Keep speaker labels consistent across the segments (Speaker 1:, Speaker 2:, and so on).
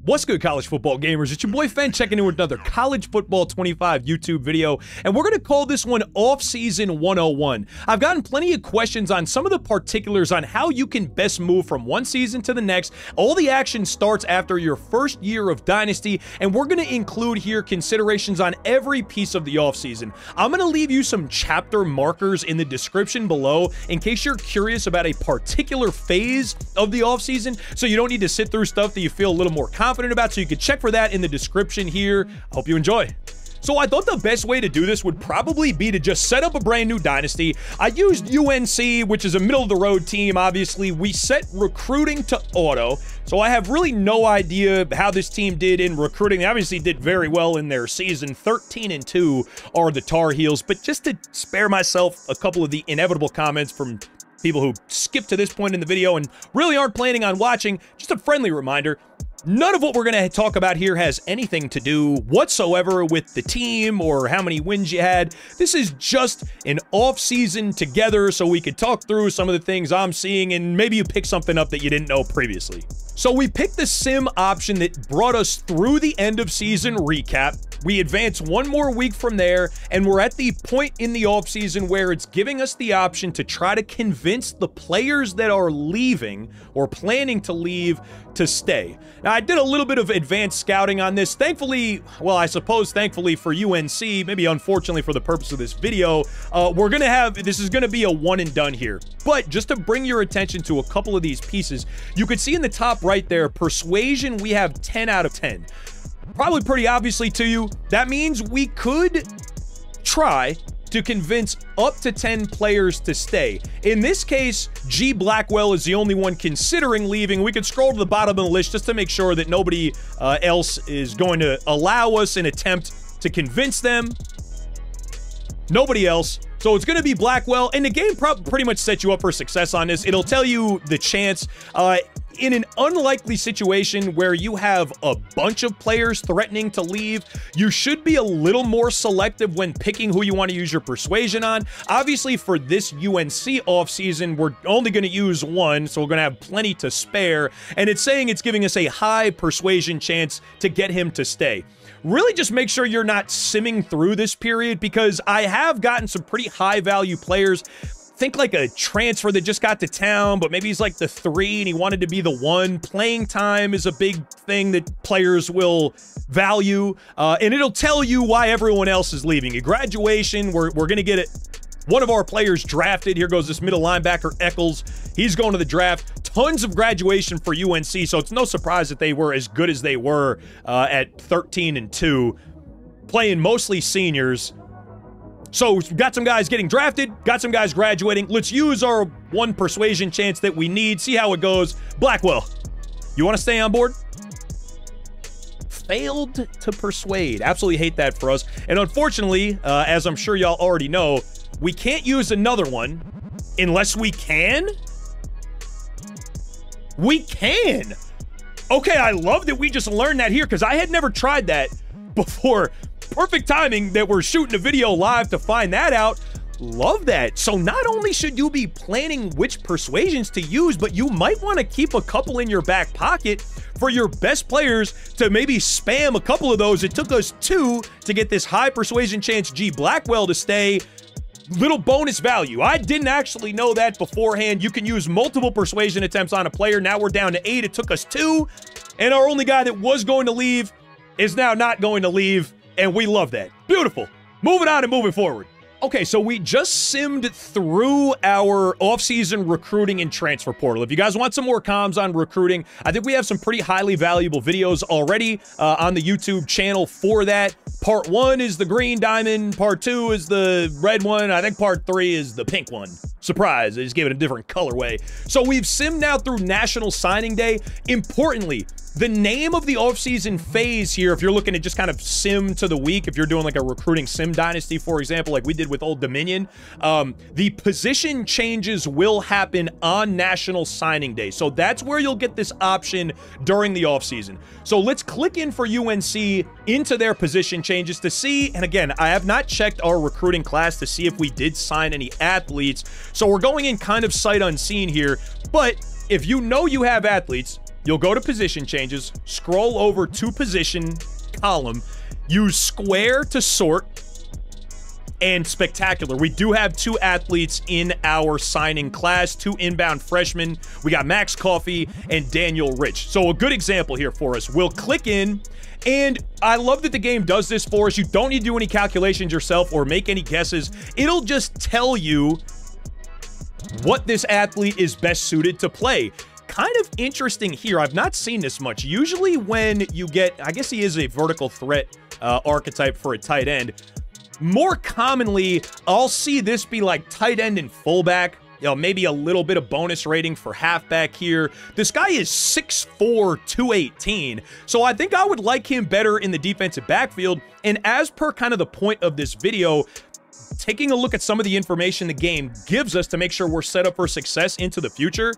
Speaker 1: What's good, college football gamers? It's your boy Fen checking in with another College Football 25 YouTube video, and we're going to call this one Offseason 101. I've gotten plenty of questions on some of the particulars on how you can best move from one season to the next. All the action starts after your first year of Dynasty, and we're going to include here considerations on every piece of the offseason. I'm going to leave you some chapter markers in the description below in case you're curious about a particular phase of the offseason, so you don't need to sit through stuff that you feel a little more confident about, so you can check for that in the description here. I hope you enjoy. So I thought the best way to do this would probably be to just set up a brand new dynasty. I used UNC, which is a middle-of-the-road team, obviously. We set recruiting to auto, so I have really no idea how this team did in recruiting. They obviously did very well in their season. 13-2 are the Tar Heels, but just to spare myself a couple of the inevitable comments from people who skipped to this point in the video and really aren't planning on watching, just a friendly reminder, none of what we're going to talk about here has anything to do whatsoever with the team or how many wins you had. This is just an off-season together so we could talk through some of the things I'm seeing and maybe you pick something up that you didn't know previously. So we picked the sim option that brought us through the end of season recap. We advance one more week from there, and we're at the point in the offseason where it's giving us the option to try to convince the players that are leaving or planning to leave to stay. Now, I did a little bit of advanced scouting on this. Thankfully, well, I suppose thankfully for UNC, maybe unfortunately for the purpose of this video, this is going to be a one and done here. But just to bring your attention to a couple of these pieces, you could see in the top right there, persuasion, we have 10 out of 10. Probably pretty obviously to you, that means we could try to convince up to 10 players to stay. In this case, G. Blackwell is the only one considering leaving. We could scroll to the bottom of the list just to make sure that nobody else is going to allow us an attempt to convince them. Nobody else. So it's going to be Blackwell, and the game pretty much sets you up for success on this. It'll tell you the chance. In an unlikely situation where you have a bunch of players threatening to leave, you should be a little more selective when picking who you want to use your persuasion on. Obviously, for this UNC offseason, we're only going to use one, so we're going to have plenty to spare, and it's saying it's giving us a high persuasion chance to get him to stay. Really just make sure you're not simming through this period, because I have gotten some pretty high-value players. Think like a transfer that just got to town, but maybe he's like the 3 and he wanted to be the 1. Playing time is a big thing that players will value, and it'll tell you why everyone else is leaving. A graduation, we're going to get it. One of our players drafted. Here goes this middle linebacker, Eccles. He's going to the draft. Tons of graduation for UNC, so it's no surprise that they were as good as they were at 13-2, playing mostly seniors. So we've got some guys getting drafted, got some guys graduating. Let's use our one persuasion chance that we need, see how it goes. Blackwell, you want to stay on board? Failed to persuade. Absolutely hate that for us. And unfortunately, as I'm sure y'all already know, we can't use another one unless we can. We can. Okay, I love that we just learned that here because I had never tried that before. Perfect timing that we're shooting a video live to find that out. Love that. So not only should you be planning which persuasions to use, but you might want to keep a couple in your back pocket for your best players to maybe spam a couple of those. It took us 2 to get this high persuasion chance G. Blackwell to stay. Little bonus value. I didn't actually know that beforehand. You can use multiple persuasion attempts on a player. Now we're down to 8. It took us 2. And our only guy that was going to leave is now not going to leave. And we love that. Beautiful. Moving on and moving forward. Okay, so we just simmed through our offseason recruiting and transfer portal. If you guys want some more comms on recruiting, I think we have some pretty highly valuable videos already on the YouTube channel for that. Part 1 is the green diamond. Part 2 is the red one. I think part 3 is the pink one. Surprise, I just gave it a different colorway. So we've simmed now through National Signing Day. Importantly, the name of the offseason phase here, if you're looking to just kind of sim to the week, if you're doing like a recruiting sim dynasty, for example, like we did with Old Dominion, the position changes will happen on National Signing Day. So that's where you'll get this option during the offseason. So let's click in for UNC into their position changes to see, and again, I have not checked our recruiting class to see if we did sign any athletes. So we're going in kind of sight unseen here, but if you know you have athletes, you'll go to position changes, scroll over to position column, use square to sort, and spectacular. We do have 2 athletes in our signing class, 2 inbound freshmen. We got Max Coffey and Daniel Rich. So a good example here for us. We'll click in, and I love that the game does this for us. You don't need to do any calculations yourself or make any guesses. It'll just tell you what this athlete is best suited to play. Kind of interesting here. I've not seen this much. Usually when you get, I guess he is a vertical threat archetype for a tight end. More commonly, I'll see this be like tight end and fullback. You know, maybe a little bit of bonus rating for halfback here. This guy is 6'4", 218. So I think I would like him better in the defensive backfield. And as per kind of the point of this video, taking a look at some of the information the game gives us to make sure we're set up for success into the future,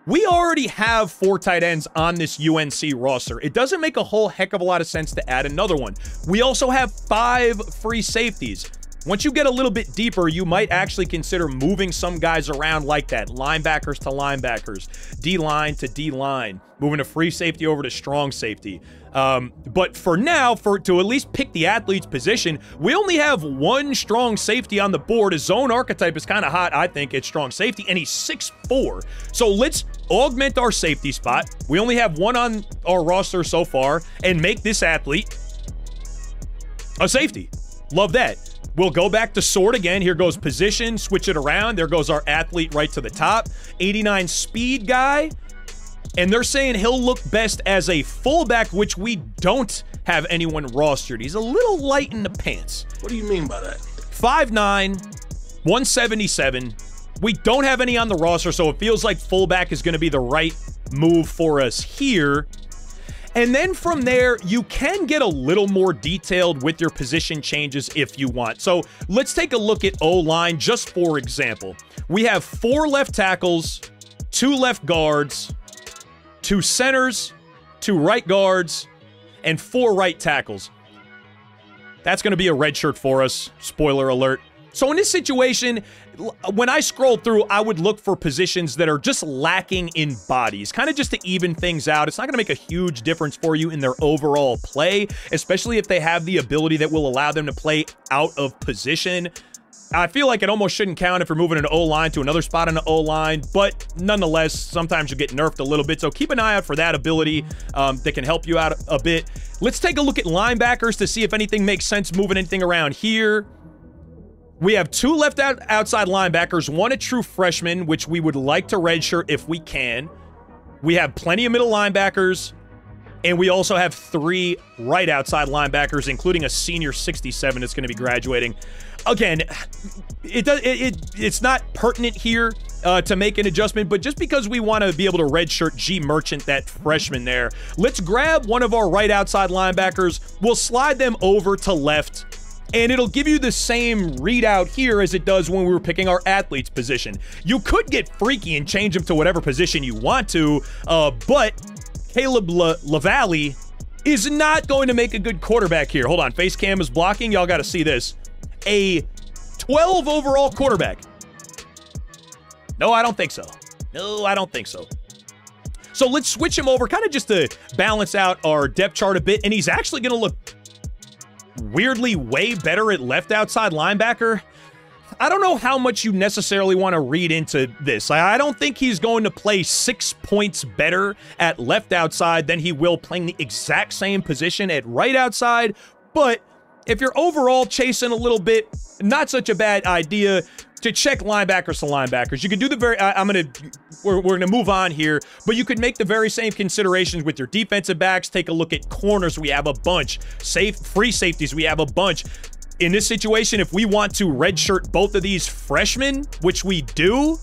Speaker 1: we already have 4 tight ends on this UNC roster. It doesn't make a whole heck of a lot of sense to add another one. We also have 5 free safeties. Once you get a little bit deeper, you might actually consider moving some guys around like that. Linebackers to linebackers, D-line to D-line, moving a free safety over to strong safety. But for now, to at least pick the athlete's position, we only have 1 strong safety on the board. His zone archetype is kind of hot, I think, at strong safety, and he's 6'4". So let's augment our safety spot. We only have 1 on our roster so far, and make this athlete a safety. Love that. We'll go back to sort again. Here goes position, switch it around. There goes our athlete right to the top. 89 speed guy. And they're saying he'll look best as a fullback, which we don't have anyone rostered. He's a little light in the pants.
Speaker 2: What do you mean by that?
Speaker 1: 5'9", 177. We don't have any on the roster, so it feels like fullback is going to be the right move for us here. And then from there, you can get a little more detailed with your position changes if you want. So let's take a look at O-line just for example. We have 4 left tackles, 2 left guards, 2 centers, 2 right guards, and 4 right tackles. That's going to be a red shirt for us. Spoiler alert. So in this situation, when I scroll through, I would look for positions that are just lacking in bodies, kind of just to even things out. It's not going to make a huge difference for you in their overall play, especially if they have the ability that will allow them to play out of position. I feel like it almost shouldn't count if you're moving an O-line to another spot on the O-line, but nonetheless, sometimes you get nerfed a little bit, so keep an eye out for that ability that can help you out a bit. Let's take a look at linebackers to see if anything makes sense moving anything around here. We have 2 left outside linebackers, 1 a true freshman, which we would like to redshirt if we can. We have plenty of middle linebackers, and we also have 3 right outside linebackers, including a senior 67 that's going to be graduating. Again, it's not pertinent here to make an adjustment, but just because we want to be able to redshirt G Merchant, that freshman there, let's grab one of our right outside linebackers. We'll slide them over to left, and it'll give you the same readout here as it does when we were picking our athlete's position. You could get freaky and change them to whatever position you want to, but Caleb LaValle is not going to make a good quarterback here. Hold on, face cam is blocking. Y'all got to see this. A 12 overall quarterback. No, I don't think so. No, I don't think so. So let's switch him over kind of just to balance out our depth chart a bit, and he's actually going to look weirdly way better at left outside linebacker. I don't know how much you necessarily want to read into this. I don't think he's going to play 6 points better at left outside than he will playing the exact same position at right outside, but if you're overall chasing a little bit, not such a bad idea to check linebackers to linebackers. You can do the very, we're gonna move on here, but you could make the very same considerations with your defensive backs. Take a look at corners. We have a bunch. Free safeties. We have a bunch. In this situation, if we want to redshirt both of these freshmen, which we do,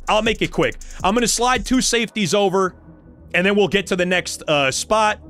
Speaker 1: I'll make it quick. I'm gonna slide 2 safeties over, and then we'll get to the next spot,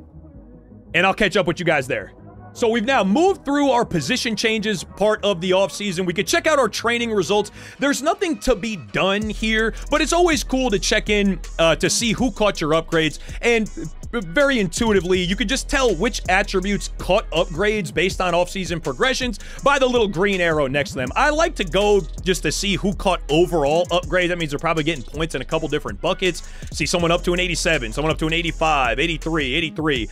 Speaker 1: and I'll catch up with you guys there. So we've now moved through our position changes part of the offseason. We could check out our training results. There's nothing to be done here, but it's always cool to check in to see who caught your upgrades. And very intuitively, you could just tell which attributes caught upgrades based on offseason progressions by the little green arrow next to them. I like to go just to see who caught overall upgrades. That means they're probably getting points in a couple different buckets. See someone up to an 87, someone up to an 85, 83, 83.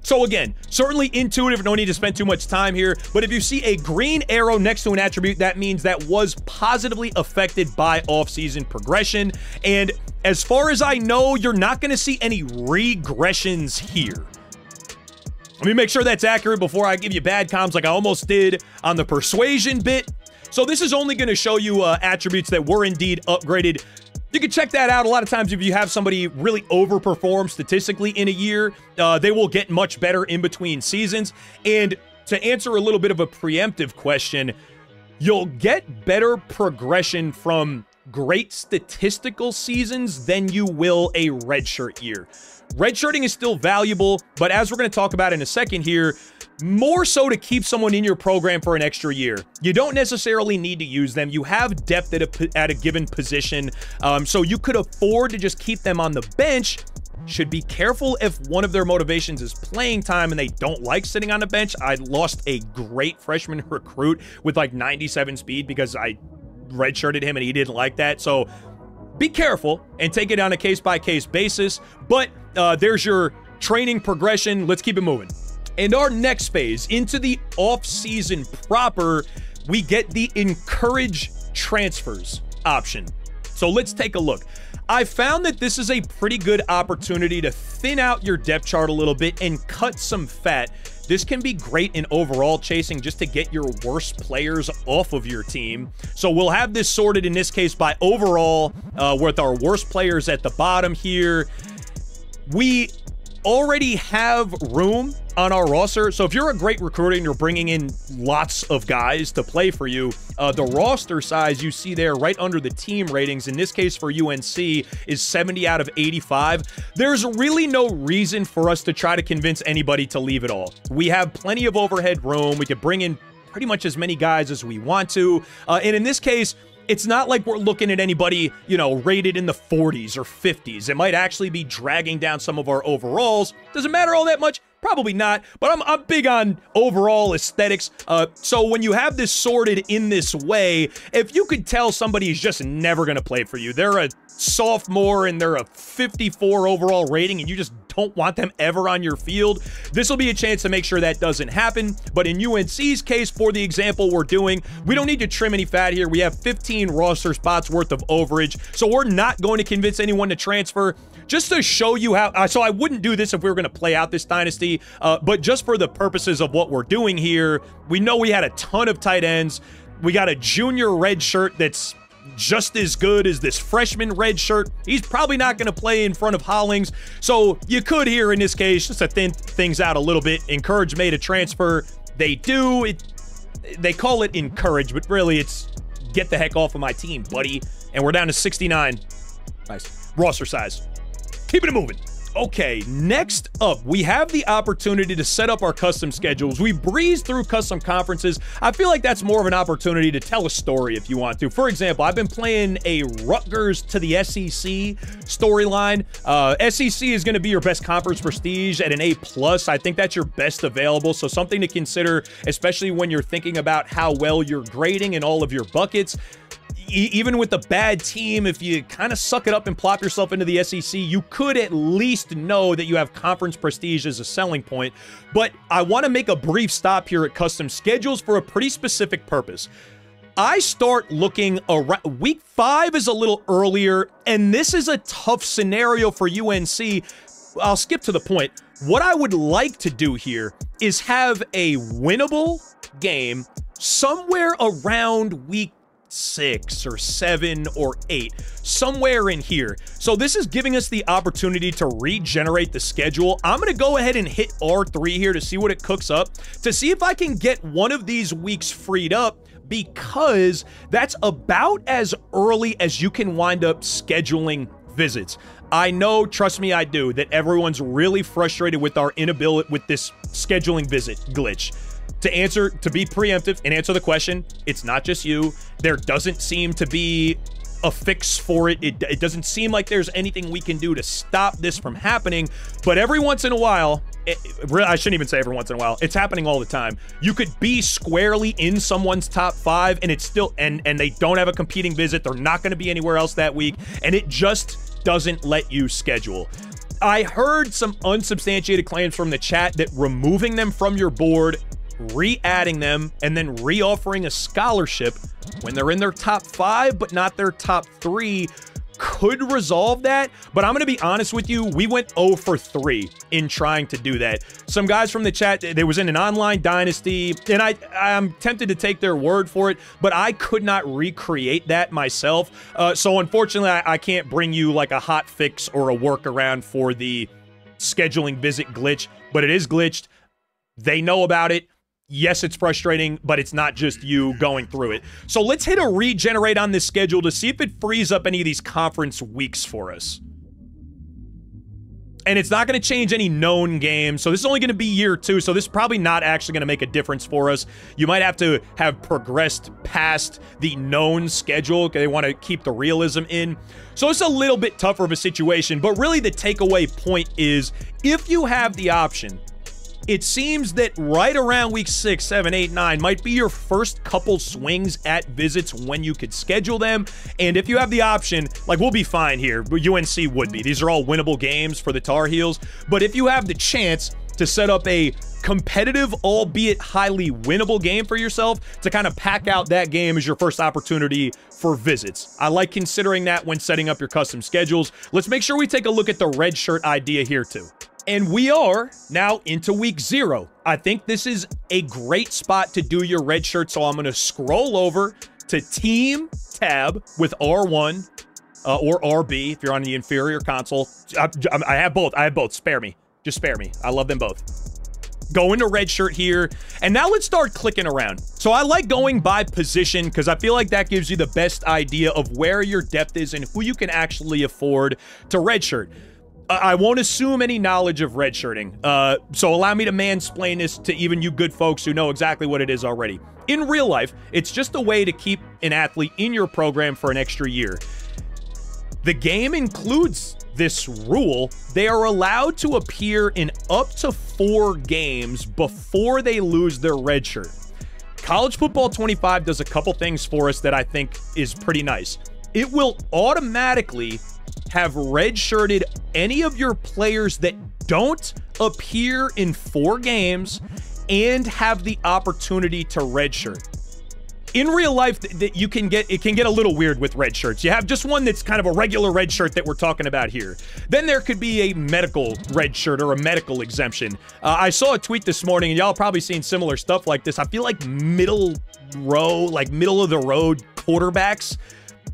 Speaker 1: So again, certainly intuitive, no need to spend too much time here, but if you see a green arrow next to an attribute, that means that was positively affected by offseason progression. And as far as I know, you're not going to see any regressions here. Let me make sure that's accurate before I give you bad comms like I almost did on the persuasion bit. So this is only going to show you attributes that were indeed upgraded. You can check that out. A lot of times if you have somebody really overperform statistically in a year, they will get much better in between seasons. And to answer a little bit of a preemptive question, you'll get better progression from great statistical seasons than you will a redshirt year. Redshirting is still valuable, but as we're going to talk about in a second here, more so to keep someone in your program for an extra year. You don't necessarily need to use them. You have depth at a given position, so you could afford to just keep them on the bench. Should be careful if one of their motivations is playing time and they don't like sitting on the bench. I lost a great freshman recruit with like 97 speed because I redshirted him and he didn't like that. So be careful and take it on a case-by-case basis. But there's your training progression. Let's keep it moving. And our next phase into the off-season proper, we get the encourage transfers option. So let's take a look. I found that this is a pretty good opportunity to thin out your depth chart a little bit and cut some fat. This can be great in overall chasing just to get your worst players off of your team. So we'll have this sorted in this case by overall with our worst players at the bottom here. We already have room on our roster. So if you're a great recruiter and you're bringing in lots of guys to play for you, the roster size you see there right under the team ratings, in this case for UNC, is 70 out of 85. There's really no reason for us to try to convince anybody to leave it all. We have plenty of overhead room. We could bring in pretty much as many guys as we want to. And in this case, it's not like we're looking at anybody, you know, rated in the 40s or 50s. It might actually be dragging down some of our overalls. Does it matter all that much? Probably not, but I'm big on overall aesthetics. So when you have this sorted in this way, if you could tell somebody is just never going to play for you, they're a sophomore and they're a 54 overall rating and you just don't want them ever on your field, this will be a chance to make sure that doesn't happen. But in UNC's case, for the example we're doing, we don't need to trim any fat here. We have 15 roster spots worth of overage, so we're not going to convince anyone to transfer. Just to show you how, so I wouldn't do this if we were going to play out this dynasty, but just for the purposes of what we're doing here, we know we had a ton of tight ends. We got a junior red shirt that's just as good as this freshman red shirt. He's probably not going to play in front of Hollings, so you could here in this case, just to thin things out a little bit, encourage May to transfer. They do. They call it encourage, but really it's get the heck off of my team, buddy. And we're down to 69. Nice. Roster size. Keeping it moving. Okay, next up, we have the opportunity to set up our custom schedules. We breeze through custom conferences. I feel like that's more of an opportunity to tell a story if you want to. For example, I've been playing a Rutgers to the SEC storyline. SEC is going to be your best conference prestige at an A+. I think that's your best available, so something to consider, especially when you're thinking about how well you're grading in all of your buckets. Even with a bad team, if you kind of suck it up and plop yourself into the SEC, you could at least know that you have conference prestige as a selling point. But I want to make a brief stop here at custom schedules for a pretty specific purpose. I start looking around. Week 5 is a little earlier, and this is a tough scenario for UNC. I'll skip to the point. What I would like to do here is have a winnable game somewhere around week 6 or 7 or 8, somewhere in here. So this is giving us the opportunity to regenerate the schedule. I'm going to go ahead and hit R3 here to see what it cooks up, to see if I can get one of these weeks freed up, because that's about as early as you can wind up scheduling visits. I know, trust me, I do, that everyone's really frustrated with our inability with this scheduling visit glitch. To be preemptive and answer the question, it's not just you. There doesn't seem to be a fix for it. It doesn't seem like there's anything we can do to stop this from happening, but every once in a while, I shouldn't even say every once in a while, it's happening all the time. You could be squarely in someone's top 5 and it's still, and they don't have a competing visit. They're not going to be anywhere else that week, and it just doesn't let you schedule. I heard some unsubstantiated claims from the chat that removing them from your board, re-adding them, and then re-offering a scholarship when they're in their top 5 but not their top 3 could resolve that. But I'm going to be honest with you, we went 0 for 3 in trying to do that. Some guys from the chat, they was in an online dynasty, and I'm tempted to take their word for it, but I could not recreate that myself. So unfortunately, I can't bring you like a hot fix or a workaround for the scheduling visit glitch, but it is glitched. They know about it. Yes, it's frustrating, but it's not just you going through it. So let's hit a regenerate on this schedule to see if it frees up any of these conference weeks for us. And it's not going to change any known games. So this is only going to be year 2. So this is probably not actually going to make a difference for us. You might have to have progressed past the known schedule because they want to keep the realism in. So it's a little bit tougher of a situation. But really the takeaway point is if you have the option, it seems that right around week 6, 7, 8, 9 might be your first couple swings at visits when you could schedule them. And if you have the option, like we'll be fine here, but UNC would be. These are all winnable games for the Tar Heels. But if you have the chance to set up a competitive, albeit highly winnable game for yourself to kind of pack out that game as your first opportunity for visits. I like considering that when setting up your custom schedules. Let's make sure we take a look at the red shirt idea here too. And we are now into week 0. I think this is a great spot to do your red shirt. So I'm going to scroll over to Team tab with R1 or RB if you're on the inferior console. I have both. I have both. Spare me. Just spare me. I love them both. Go into red shirt here. And now let's start clicking around. So I like going by position because I feel like that gives you the best idea of where your depth is and who you can actually afford to redshirt. I won't assume any knowledge of redshirting, so allow me to mansplain this to even you good folks who know exactly what it is already. In real life, it's just a way to keep an athlete in your program for an extra year. The game includes this rule. They are allowed to appear in up to 4 games before they lose their redshirt. College Football 25 does a couple things for us that I think is pretty nice. It will automatically have redshirted any of your players that don't appear in 4 games and have the opportunity to redshirt. In real life, it can get a little weird with red shirts. You have just one that's kind of a regular red shirt that we're talking about here. Then there could be a medical red shirt or a medical exemption. I saw a tweet this morning, and y'all probably seen similar stuff like this. I feel like middle of the road quarterbacks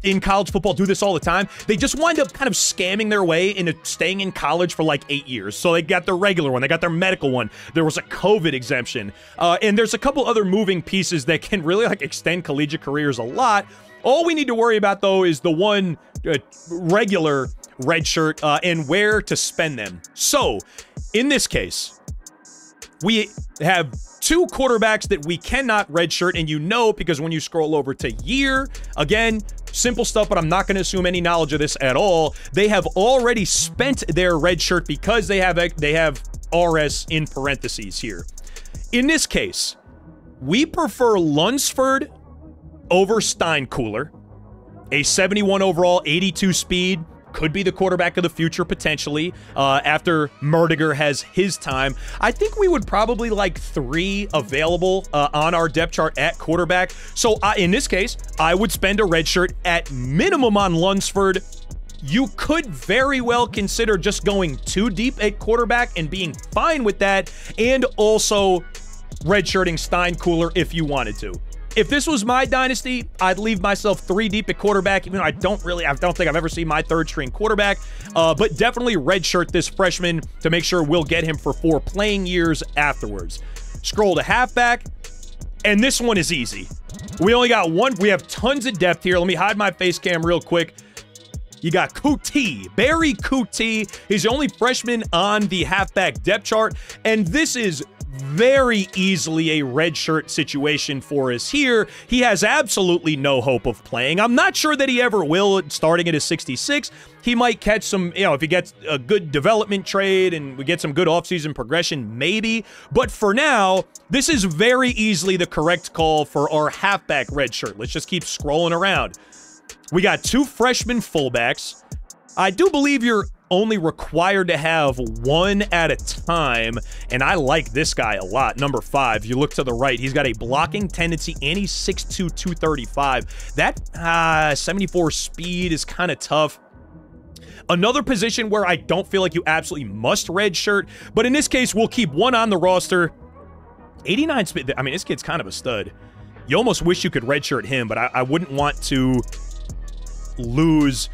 Speaker 1: in college football do this all the time. They just wind up kind of scamming their way into staying in college for like 8 years. So they got their regular one, they got their medical one. There was a COVID exemption. And there's a couple other moving pieces that can really like extend collegiate careers a lot. All we need to worry about though is the one regular red shirt and where to spend them. So in this case, we have 2 quarterbacks that we cannot redshirt, and you know because when you scroll over to year, again, simple stuff, but I'm not going to assume any knowledge of this at all. They have already spent their red shirt because they have RS in parentheses here. In this case, we prefer Lunsford over Steinkuhler, a 71 overall, 82 speed. Could be the quarterback of the future, potentially, after Merdiger has his time. I think we would probably like 3 available on our depth chart at quarterback. So in this case, I would spend a red shirt at minimum on Lunsford. You could very well consider just going too deep at quarterback and being fine with that, and also redshirting Steinkuhler if you wanted to. If this was my dynasty, I'd leave myself 3 deep at quarterback, even though I don't think I've ever seen my 3rd string quarterback, but definitely redshirt this freshman to make sure we'll get him for 4 playing years afterwards. Scroll to halfback, and this one is easy. We only got 1. We have tons of depth here. Let me hide my face cam real quick. You got Kuti, Barry Kuti. He's the only freshman on the halfback depth chart, and this is very easily a redshirt situation for us here. He has absolutely no hope of playing. I'm not sure that he ever will, starting at a 66. He might catch some, if he gets a good development trade and we get some good offseason progression, maybe. But for now, this is very easily the correct call for our halfback redshirt. Let's just keep scrolling around. We got 2 freshman fullbacks. I do believe you're only required to have 1 at a time, and I like this guy a lot. Number 5, you look to the right, he's got a blocking tendency, and he's 6'2", 235. That 74 speed is kind of tough. Another position where I don't feel like you absolutely must redshirt, but in this case, we'll keep 1 on the roster. 89 speed, I mean, this kid's kind of a stud. You almost wish you could redshirt him, but I wouldn't want to lose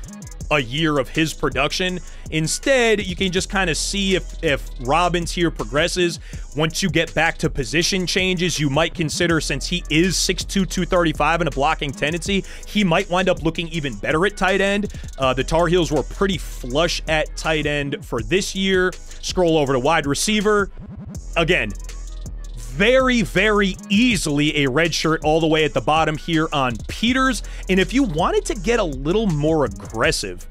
Speaker 1: a year of his production. Instead, you can just kind of see if Robbins here progresses. Once you get back to position changes, you might consider, since he is 6'2", 235 and a blocking tendency, he might wind up looking even better at tight end. The Tar Heels were pretty flush at tight end for this year. Scroll over to wide receiver. Again, very, very easily a red shirt all the way at the bottom here on Peters. And if you wanted to get a little more aggressive,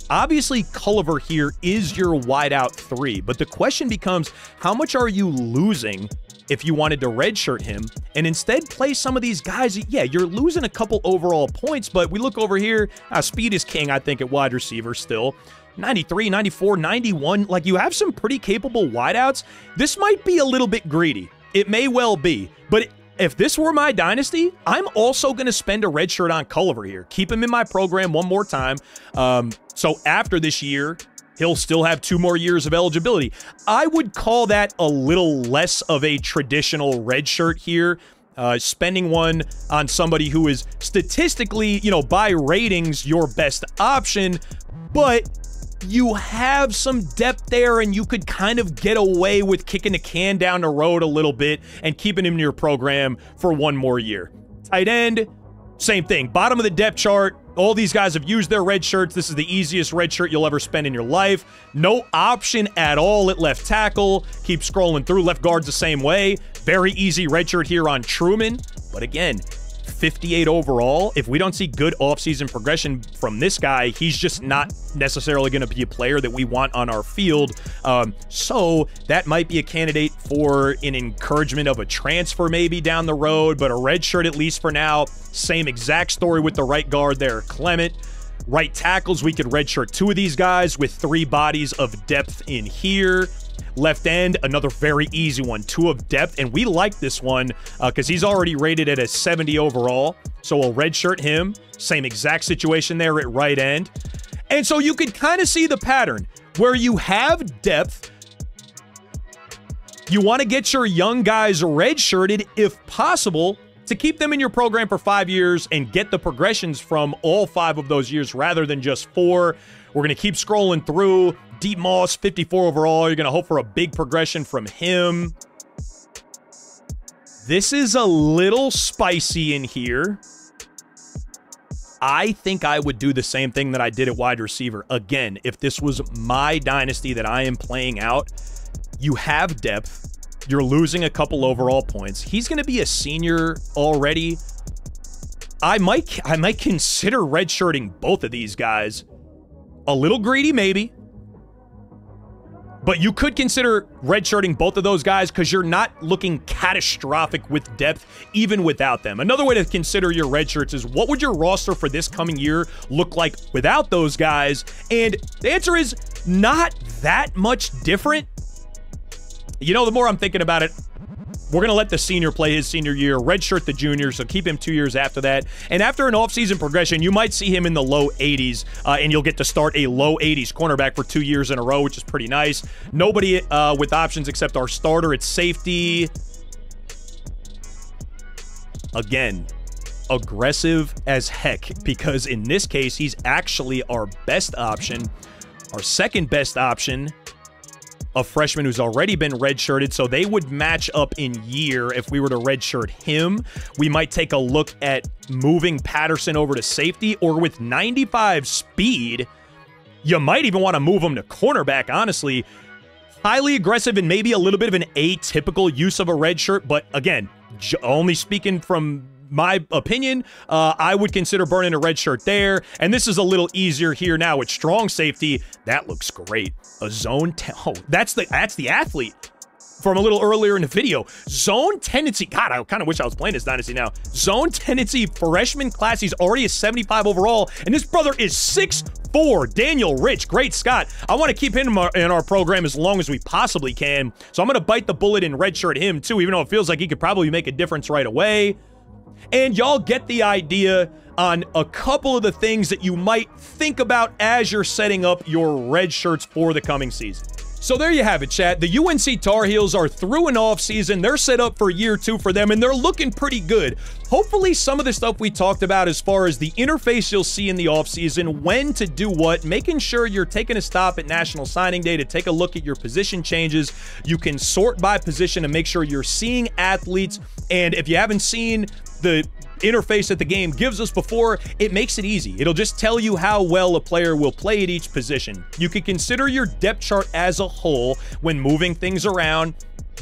Speaker 1: obviously Culliver here is your wideout 3, but the question becomes, how much are you losing if you wanted to redshirt him and instead play some of these guys? Yeah, you're losing a couple overall points, but we look over here, speed is king, I think, at wide receiver still. 93, 94, 91, like you have some pretty capable wideouts. This might be a little bit greedy. It may well be, but if this were my dynasty, I'm also going to spend a red shirt on Culliver here. Keep him in my program one more time. So after this year, he'll still have 2 more years of eligibility. I would call that a little less of a traditional red shirt here. Spending 1 on somebody who is statistically, by ratings, your best option, but you have some depth there, and you could kind of get away with kicking the can down the road a little bit and keeping him in your program for 1 more year. Tight end, same thing. Bottom of the depth chart, all these guys have used their red shirts. This is the easiest red shirt you'll ever spend in your life. No option at all at left tackle. Keep scrolling through. Left guard's the same way. Very easy red shirt here on Truman. But again, 58 overall. If we don't see good offseason progression from this guy, he's just not necessarily going to be a player that we want on our field. So that might be a candidate for an encouragement of a transfer maybe down the road, but a red shirt at least for now. Same exact story with the right guard there, Clement. Right tackles, we could redshirt 2 of these guys with 3 bodies of depth in here. Left end, another very easy one, 2 of depth, and we like this one because he's already rated at a 70 overall, so we'll redshirt him. Same exact situation there at right end. And so you could kind of see the pattern where you have depth. You want to get your young guys redshirted if possible to keep them in your program for 5 years and get the progressions from all 5 of those years rather than just 4. We're going to keep scrolling through. Deep Moss, 54 overall. You're going to hope for a big progression from him. This is a little spicy in here. I think I would do the same thing that I did at wide receiver. Again, if this was my dynasty that I am playing out, you have depth. You're losing a couple overall points. He's going to be a senior already. I might consider redshirting both of these guys. A little greedy, maybe. But you could consider redshirting both of those guys because you're not looking catastrophic with depth, even without them. Another way to consider your redshirts is, what would your roster for this coming year look like without those guys? And the answer is not that much different. The more I'm thinking about it, we're going to let the senior play his senior year, redshirt the junior, so keep him 2 years after that. And after an offseason progression, you might see him in the low 80s, and you'll get to start a low 80s cornerback for 2 years in a row, which is pretty nice. Nobody with options except our starter at safety. Again, aggressive as heck, because in this case, he's actually our best option, our second best option. A freshman who's already been redshirted, so they would match up in year if we were to redshirt him. We might take a look at moving Patterson over to safety, or with 95 speed, you might even want to move him to cornerback, honestly. highly aggressive and maybe a little bit of an atypical use of a red shirt, but again, only speaking from my opinion, I would consider burning a red shirt there. And this is a little easier here now with strong safety. That looks great. A zone 10. Oh, that's the athlete from a little earlier in the video. Zone tendency. God, I kind of wish I was playing this dynasty now. Zone tendency freshman class. He's already a 75 overall, and this brother is 6'4". Daniel Rich, great Scott. I want to keep him in our program as long as we possibly can. So I'm going to bite the bullet and redshirt him too, even though it feels like he could probably make a difference right away. And y'all get the idea on a couple of the things that you might think about as you're setting up your red shirts for the coming season. So there you have it, chat. The UNC Tar Heels are through an off season. They're set up for year 2 for them, and they're looking pretty good. Hopefully, some of the stuff we talked about as far as the interface you'll see in the off season, when to do what, making sure you're taking a stop at National Signing Day to take a look at your position changes. You can sort by position and make sure you're seeing athletes. And if you haven't seen the interface that the game gives us before, it makes it easy. It'll just tell you how well a player will play at each position. You can consider your depth chart as a whole when moving things around,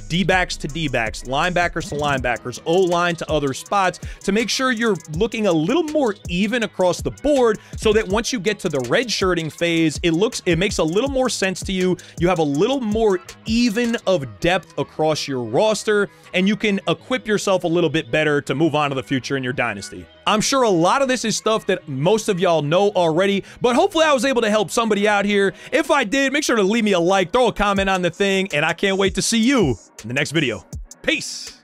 Speaker 1: D-backs to D-backs, linebackers to linebackers, O-line to other spots, to make sure you're looking a little more even across the board, so that once you get to the redshirting phase, it makes a little more sense to you. You have a little more even of depth across your roster, and you can equip yourself a little bit better to move on to the future in your dynasty. I'm sure a lot of this is stuff that most of y'all know already, but hopefully I was able to help somebody out here. If I did, make sure to leave me a like, throw a comment on the thing, and I can't wait to see you in the next video. Peace.